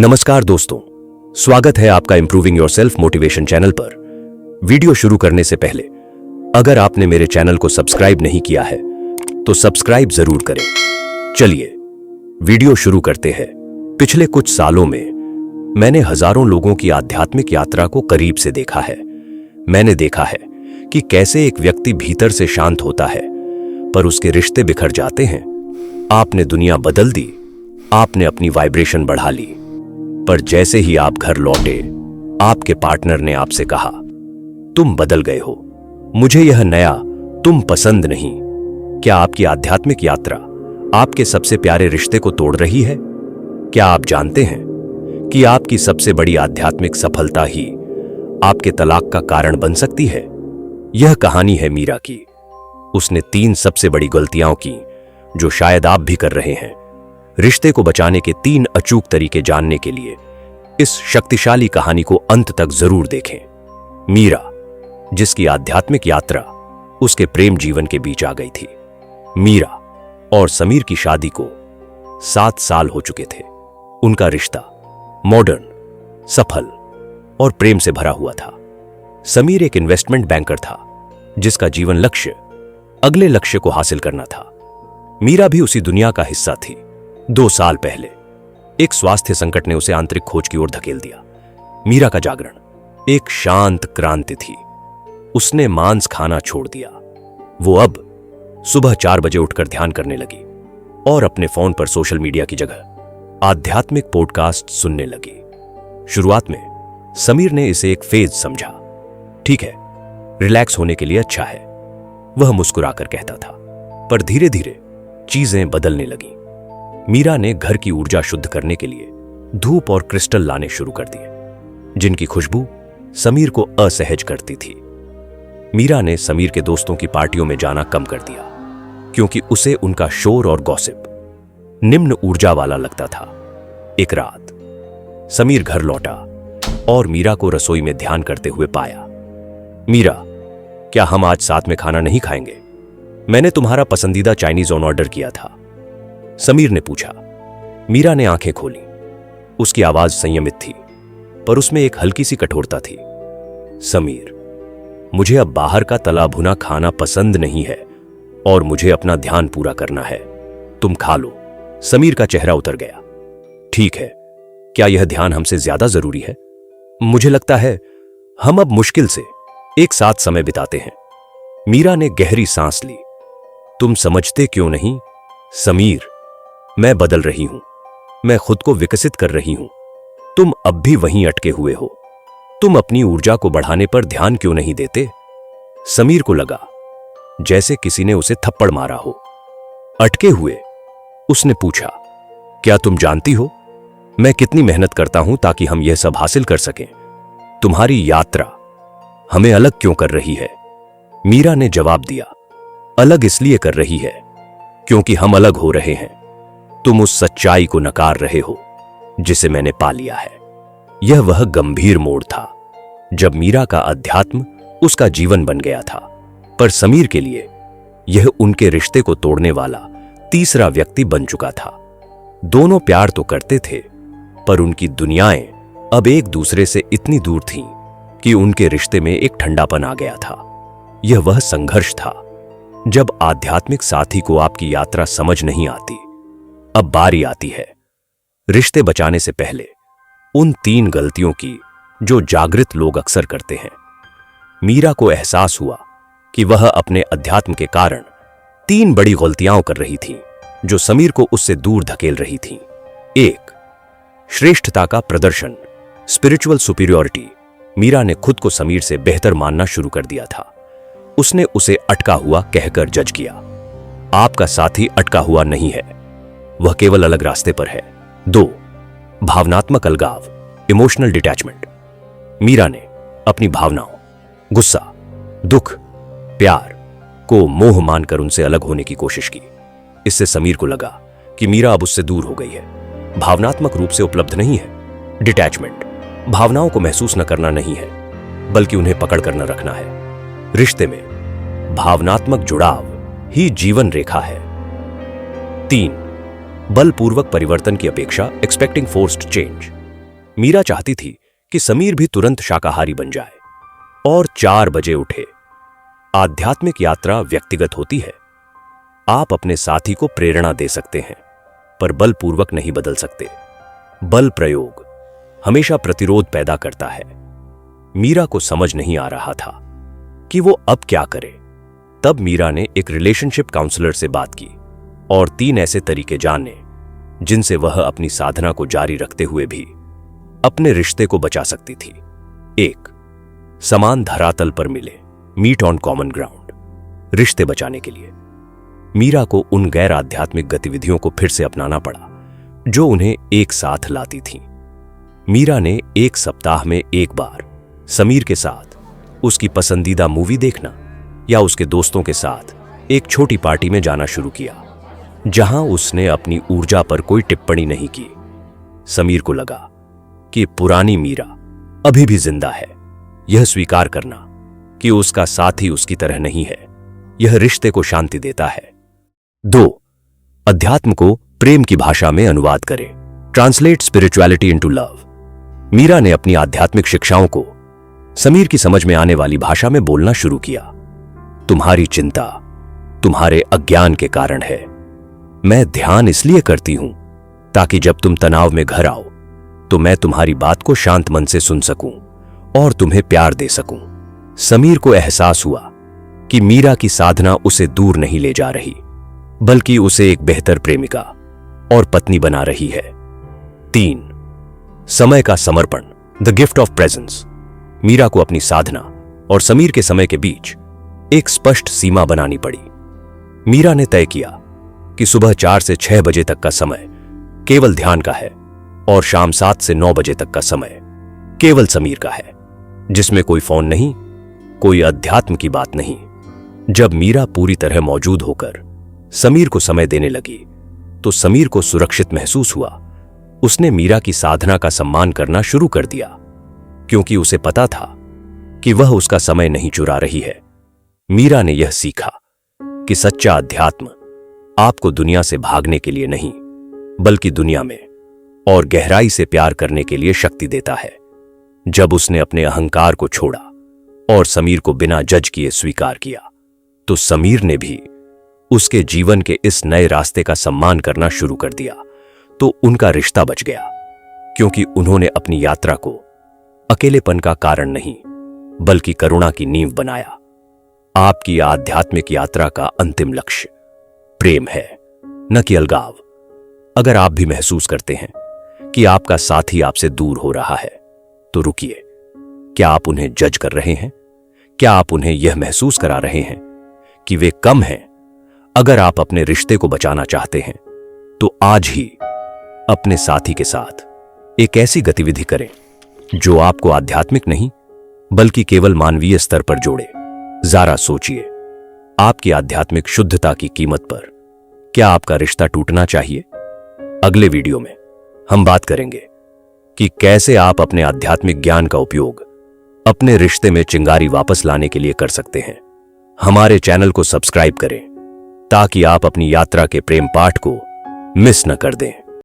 नमस्कार दोस्तों, स्वागत है आपका इंप्रूविंग योरसेल्फ मोटिवेशन चैनल पर। वीडियो शुरू करने से पहले अगर आपने मेरे चैनल को सब्सक्राइब नहीं किया है तो सब्सक्राइब जरूर करें। चलिए वीडियो शुरू करते हैं। पिछले कुछ सालों में मैंने हजारों लोगों की आध्यात्मिक यात्रा को करीब से देखा है। मैंने देखा है कि कैसे एक व्यक्ति भीतर से शांत होता है पर उसके रिश्ते बिखर जाते हैं। आपने दुनिया बदल दी, आपने अपनी वाइब्रेशन बढ़ा ली, पर जैसे ही आप घर लौटे आपके पार्टनर ने आपसे कहा, तुम बदल गए हो, मुझे यह नया तुम पसंद नहीं। क्या आपकी आध्यात्मिक यात्रा आपके सबसे प्यारे रिश्ते को तोड़ रही है? क्या आप जानते हैं कि आपकी सबसे बड़ी आध्यात्मिक सफलता ही आपके तलाक का कारण बन सकती है? यह कहानी है मीरा की। उसने 3 सबसे बड़ी गलतियां की जो शायद आप भी कर रहे हैं। रिश्ते को बचाने के 3 अचूक तरीके जानने के लिए इस शक्तिशाली कहानी को अंत तक जरूर देखें। मीरा, जिसकी आध्यात्मिक यात्रा उसके प्रेम जीवन के बीच आ गई थी। मीरा और समीर की शादी को 7 साल हो चुके थे। उनका रिश्ता मॉडर्न, सफल और प्रेम से भरा हुआ था। समीर एक इन्वेस्टमेंट बैंकर था जिसका जीवन लक्ष्य अगले लक्ष्य को हासिल करना था। मीरा भी उसी दुनिया का हिस्सा थी। 2 साल पहले एक स्वास्थ्य संकट ने उसे आंतरिक खोज की ओर धकेल दिया। मीरा का जागरण एक शांत क्रांति थी। उसने मांस खाना छोड़ दिया। वो अब सुबह 4 बजे उठकर ध्यान करने लगी और अपने फोन पर सोशल मीडिया की जगह आध्यात्मिक पॉडकास्ट सुनने लगी। शुरुआत में समीर ने इसे एक फेज समझा। ठीक है, रिलैक्स होने के लिए अच्छा है, वह मुस्कुराकर कहता था। पर धीरे धीरे चीजें बदलने लगी। मीरा ने घर की ऊर्जा शुद्ध करने के लिए धूप और क्रिस्टल लाने शुरू कर दिए, जिनकी खुशबू समीर को असहज करती थी। मीरा ने समीर के दोस्तों की पार्टियों में जाना कम कर दिया क्योंकि उसे उनका शोर और गॉसिप निम्न ऊर्जा वाला लगता था। एक रात समीर घर लौटा और मीरा को रसोई में ध्यान करते हुए पाया। मीरा, क्या हम आज साथ में खाना नहीं खाएंगे? मैंने तुम्हारा पसंदीदा चाइनीज ऑर्डर किया था, समीर ने पूछा। मीरा ने आंखें खोली। उसकी आवाज संयमित थी पर उसमें एक हल्की सी कठोरता थी। समीर, मुझे अब बाहर का तला भुना खाना पसंद नहीं है और मुझे अपना ध्यान पूरा करना है। तुम खा लो। समीर का चेहरा उतर गया। ठीक है, क्या यह ध्यान हमसे ज्यादा जरूरी है? मुझे लगता है हम अब मुश्किल से एक साथ समय बिताते हैं। मीरा ने गहरी सांस ली। तुम समझते क्यों नहीं समीर, मैं बदल रही हूं, मैं खुद को विकसित कर रही हूं। तुम अब भी वहीं अटके हुए हो। तुम अपनी ऊर्जा को बढ़ाने पर ध्यान क्यों नहीं देते? समीर को लगा जैसे किसी ने उसे थप्पड़ मारा हो। अटके हुए उसने पूछा, क्या तुम जानती हो मैं कितनी मेहनत करता हूं ताकि हम यह सब हासिल कर सकें? तुम्हारी यात्रा हमें अलग क्यों कर रही है? मीरा ने जवाब दिया, अलग इसलिए कर रही है क्योंकि हम अलग हो रहे हैं। तुम उस सच्चाई को नकार रहे हो जिसे मैंने पा लिया है। यह वह गंभीर मोड़ था जब मीरा का अध्यात्म उसका जीवन बन गया था, पर समीर के लिए यह उनके रिश्ते को तोड़ने वाला तीसरा व्यक्ति बन चुका था। दोनों प्यार तो करते थे पर उनकी दुनियाएं अब एक दूसरे से इतनी दूर थीं कि उनके रिश्ते में एक ठंडापन आ गया था। यह वह संघर्ष था जब आध्यात्मिक साथी को आपकी यात्रा समझ नहीं आती। अब बारी आती है रिश्ते बचाने से पहले उन 3 गलतियों की जो जागृत लोग अक्सर करते हैं। मीरा को एहसास हुआ कि वह अपने अध्यात्म के कारण 3 बड़ी गलतियां कर रही थी जो समीर को उससे दूर धकेल रही थीं। 1, श्रेष्ठता का प्रदर्शन, स्पिरिचुअल सुपीरियरिटी। मीरा ने खुद को समीर से बेहतर मानना शुरू कर दिया था। उसने उसे अटका हुआ कहकर जज किया। आपका साथी अटका हुआ नहीं है, वह केवल अलग रास्ते पर है। 2, भावनात्मक अलगाव, इमोशनल डिटैचमेंट। मीरा ने अपनी भावनाओं, गुस्सा, दुख, प्यार को मोह मानकर उनसे अलग होने की कोशिश की। इससे समीर को लगा कि मीरा अब उससे दूर हो गई है, भावनात्मक रूप से उपलब्ध नहीं है। डिटैचमेंट, भावनाओं को महसूस न करना नहीं है बल्कि उन्हें पकड़ कर न रखना है। रिश्ते में भावनात्मक जुड़ाव ही जीवन रेखा है। 3, बलपूर्वक परिवर्तन की अपेक्षा, एक्सपेक्टिंग फोर्स्ड चेंज। मीरा चाहती थी कि समीर भी तुरंत शाकाहारी बन जाए और 4 बजे उठे। आध्यात्मिक यात्रा व्यक्तिगत होती है। आप अपने साथी को प्रेरणा दे सकते हैं, पर बलपूर्वक नहीं बदल सकते। बल प्रयोग हमेशा प्रतिरोध पैदा करता है। मीरा को समझ नहीं आ रहा था कि वो अब क्या करे। तब मीरा ने एक रिलेशनशिप काउंसलर से बात की और 3 ऐसे तरीके जाने जिनसे वह अपनी साधना को जारी रखते हुए भी अपने रिश्ते को बचा सकती थी। 1. समान धरातल पर मिले, मीट ऑन कॉमन ग्राउंड। रिश्ते बचाने के लिए मीरा को उन गैर आध्यात्मिक गतिविधियों को फिर से अपनाना पड़ा जो उन्हें एक साथ लाती थीं। मीरा ने 1 सप्ताह में एक बार समीर के साथ उसकी पसंदीदा मूवी देखना या उसके दोस्तों के साथ एक छोटी पार्टी में जाना शुरू किया, जहां उसने अपनी ऊर्जा पर कोई टिप्पणी नहीं की। समीर को लगा कि पुरानी मीरा अभी भी जिंदा है। यह स्वीकार करना कि उसका साथी उसकी तरह नहीं है, यह रिश्ते को शांति देता है। 2. अध्यात्म को प्रेम की भाषा में अनुवाद करें। Translate spirituality into love. Meera ने अपनी आध्यात्मिक शिक्षाओं को समीर की समझ में आने वाली भाषा में बोलना शुरू किया। तुम्हारी चिंता तुम्हारे अज्ञान के कारण है। मैं ध्यान इसलिए करती हूं ताकि जब तुम तनाव में घर आओ तो मैं तुम्हारी बात को शांत मन से सुन सकूं और तुम्हें प्यार दे सकूं। समीर को एहसास हुआ कि मीरा की साधना उसे दूर नहीं ले जा रही, बल्कि उसे एक बेहतर प्रेमिका और पत्नी बना रही है। 3. समय का समर्पण, the gift of presence. Meera को अपनी साधना और समीर के समय के बीच एक स्पष्ट सीमा बनानी पड़ी। मीरा ने तय किया कि सुबह 4 से 6 बजे तक का समय केवल ध्यान का है और शाम 7 से 9 बजे तक का समय केवल समीर का है, जिसमें कोई फोन नहीं, कोई अध्यात्म की बात नहीं। जब मीरा पूरी तरह मौजूद होकर समीर को समय देने लगी तो समीर को सुरक्षित महसूस हुआ। उसने मीरा की साधना का सम्मान करना शुरू कर दिया, क्योंकि उसे पता था कि वह उसका समय नहीं चुरा रही है। मीरा ने यह सीखा कि सच्चा अध्यात्म आपको दुनिया से भागने के लिए नहीं, बल्कि दुनिया में और गहराई से प्यार करने के लिए शक्ति देता है। जब उसने अपने अहंकार को छोड़ा और समीर को बिना जज किए स्वीकार किया, तो समीर ने भी उसके जीवन के इस नए रास्ते का सम्मान करना शुरू कर दिया। तो उनका रिश्ता बच गया, क्योंकि उन्होंने अपनी यात्रा को अकेलेपन का कारण नहीं, बल्कि करुणा की नींव बनाया। आपकी आध्यात्मिक यात्रा का अंतिम लक्ष्य प्रेम है, न कि अलगाव। अगर आप भी महसूस करते हैं कि आपका साथी आपसे दूर हो रहा है, तो रुकिए। क्या आप उन्हें जज कर रहे हैं? क्या आप उन्हें यह महसूस करा रहे हैं कि वे कम हैं? अगर आप अपने रिश्ते को बचाना चाहते हैं, तो आज ही अपने साथी के साथ एक ऐसी गतिविधि करें जो आपको आध्यात्मिक नहीं, बल्कि केवल मानवीय स्तर पर जोड़े। जरा सोचिए, आपकी आध्यात्मिक शुद्धता की कीमत पर क्या आपका रिश्ता टूटना चाहिए? अगले वीडियो में हम बात करेंगे कि कैसे आप अपने आध्यात्मिक ज्ञान का उपयोग अपने रिश्ते में चिंगारी वापस लाने के लिए कर सकते हैं। हमारे चैनल को सब्सक्राइब करें ताकि आप अपनी यात्रा के प्रेम पाठ को मिस न कर दें।